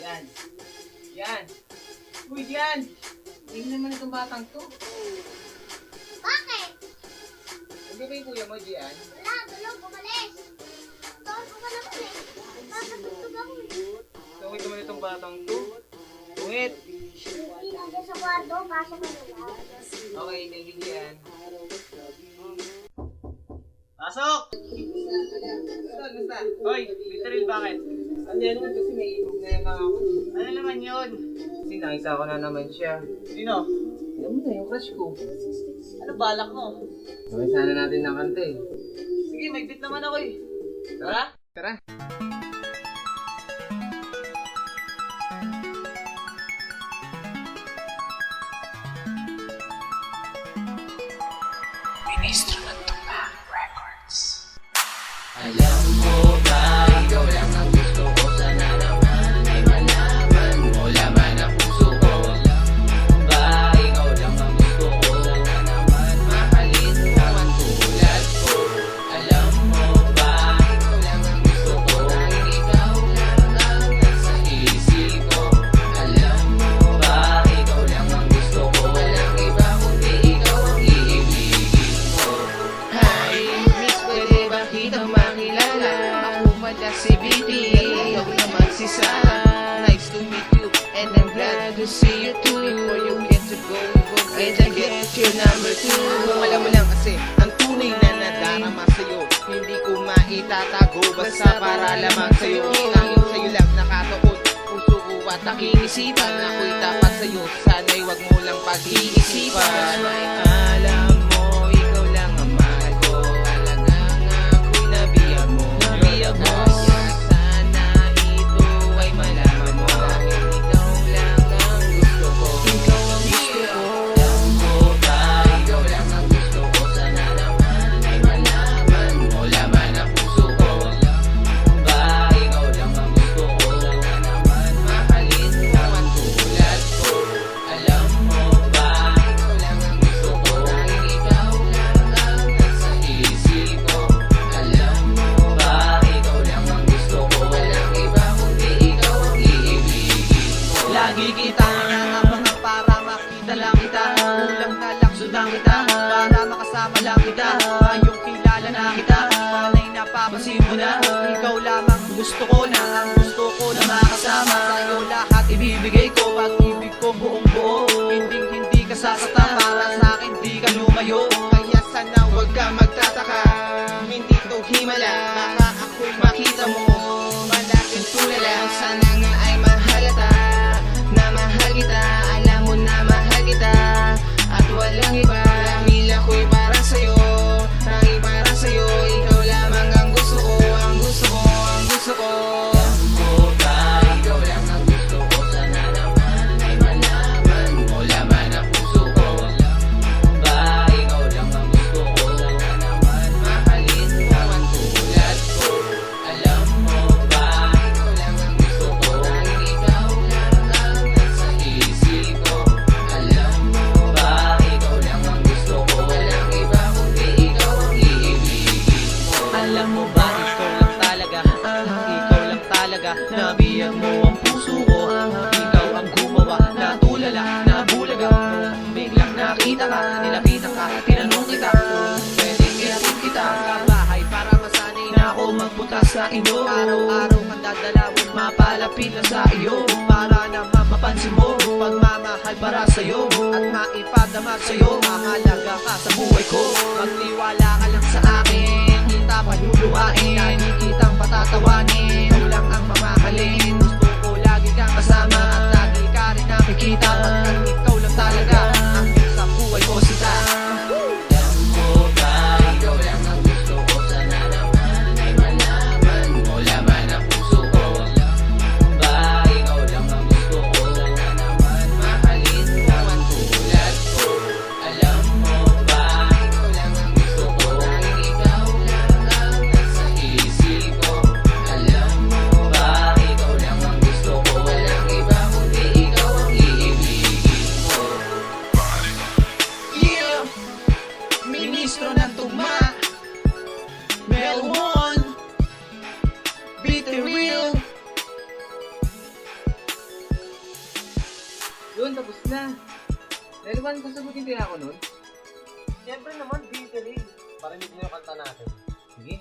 Yan. Yan. Uy, yan. Tingnan naman itong batang to. Bakit? Hindi ba yung kuya mo, Gian? Wala, tulog, umalis. Tawag ko pa naman eh. Nakatutog ako eh. Tungit naman itong batang to. Tungit. Hindi nasa sa kwarto, pasok ka na lang. Okay, thank you, Gian. Pasok! Gusto. Hoy, literal bakit? Ano naman kasi may ibog na yung mga ako. Ano naman yun? Kasi nakita ko na naman siya. Sino? Alam mo na, yung crush ko. Ano balak mo? Gawin sana natin ng kanta eh. Sige, may beat naman ako eh. Tara? Tara. Ministro ng Tugma Records. Alam mo ba, ikaw lang ang gusto ko. Sana naman ay malaman mo. Laman ang puso ko. Alam ba, ikaw lang ang gusto ko. Sana naman mahalin mo ang tulad ko. Alam mo ba, ikaw lang ang gusto ko. Dahil ikaw lang ang nasa isip ko. Alam mo ba, ikaw lang ang gusto ko. Walang iba kundi ikaw ang iibigin ko. Hi, miss, pwede ba kitang makilala? Ako mala si Bibi, ikaw naman si Sarah. Nice to meet you, and I'm glad to see you too. Before you get to go, can I get your number two? Alam mo lang kasi, ang tunay na nadarama sa'yo, hindi ko maitatago, basta para lamang sa'yo. Tanging sa'yo lang nakatuon, puso ko at aking isipan. Ako'y tapat sa'yo, sana'y wag mo lang pag-iisipan. May alam mo, ikaw lang ang mahal ko. Talagang ako'y nabiyak mo. Kaya sana ito ay malaman mo. Dahil ikaw lang ang gusto ko. Ikaw ang gusto ko. Alam mo ba, ikaw lang ang gusto ko. Sana naman ay malaman mo. Laman ang puso ko. Alam ba, ikaw lang ang gusto ko. Sana naman mahalin mo ang tulad ko. Alam mo ba, ikaw lang ang gusto ko. Dahil ikaw lang ang nasa isip ko. Alam mo ba, ikaw lang ang gusto ko. Walang iba kundi ikaw ang iibigin ko. Lagi kitang naabangan para makita lang kita. Kulang na lang sundan kita para makasama lang kita. Ngayong kilala na kita, panay napapansin mo na. Ikaw lamang gusto ko na, ang gusto ko na makasama. Sa'yo lahat ibibigay ko, pag-ibig ko buong buo. Hindi ka sasaktan, para sa'kin di ka lumayo. Kaya sana huwag ka magtataka, hindi to himala. Baka ako'y makita mo, malaking tulala. Sana nga ay mahalata, na mahal kita. Alam mo na mahal kita, at walang iba. Dahil ako'y para sa'yo, dahil para sa'yo. Ikaw lamang ang gusto ko, ang gusto ko, ang gusto ko. Alam mo ba, ikaw lang ang gusto ko. Sana naman ay malaman mo. Laman ang puso ko. Alam ba, ikaw lang ang gusto ko. Sana naman mahalin mo ang tulad ko. Alam mo ba, ikaw lang ang gusto ko. Dahil ikaw lang ang nasa isip ko. Alam mo ba, ikaw lang ang gusto ko. Walang iba kundi ikaw ang iibigin ko. Alam mo ba, ikaw lang talaga. Ikaw lang talaga. Nabiyak mo ang puso ko. Ikaw ang gumawa, natulala, nabulaga. Biglang nakita ka, nilapitan ka, tinanong kita kung pwedeng ihatid kita sa bahay para masanay na ako magpunta sa inyo. Araw-araw kang dadalawin, mapalapit na sa iyo para naman mapansin mo pagmamahal para sa'yo at maipadama sa'yo. Mahalaga ka sa buhay ko, magtiwala ka lang sa akin. Kita paluluhain, lagi kitang patatawanin. Ikaw lang ang mamahalin, gusto ko lagi kang kasama at lagi ka rin nakikita. Pagkat ikaw lang talaga ang sa buhay ko sita. Alam mo ba, ikaw lang ang gusto ko. Sana naman ay malaman mo. Laman ang puso ko. Alam ba, ikaw lang ang gusto ko. Sana naman mahalin mo ang tulad ko. Alam mo ba, ikaw lang ang gusto ko. Dahil ikaw lang ang nasa isip ko. Alam mo ba, ikaw lang ang gusto ko. Walang iba kundi ikaw ang iibigin ko. Yeah! Ministro ng Tugma, Melwon, Bitter Real. Yun, tapos na. Dahil ba sasagutin kaya ako nun? Siyempre naman, Bitter Ring. Parinig mo yung kanta natin. Sige.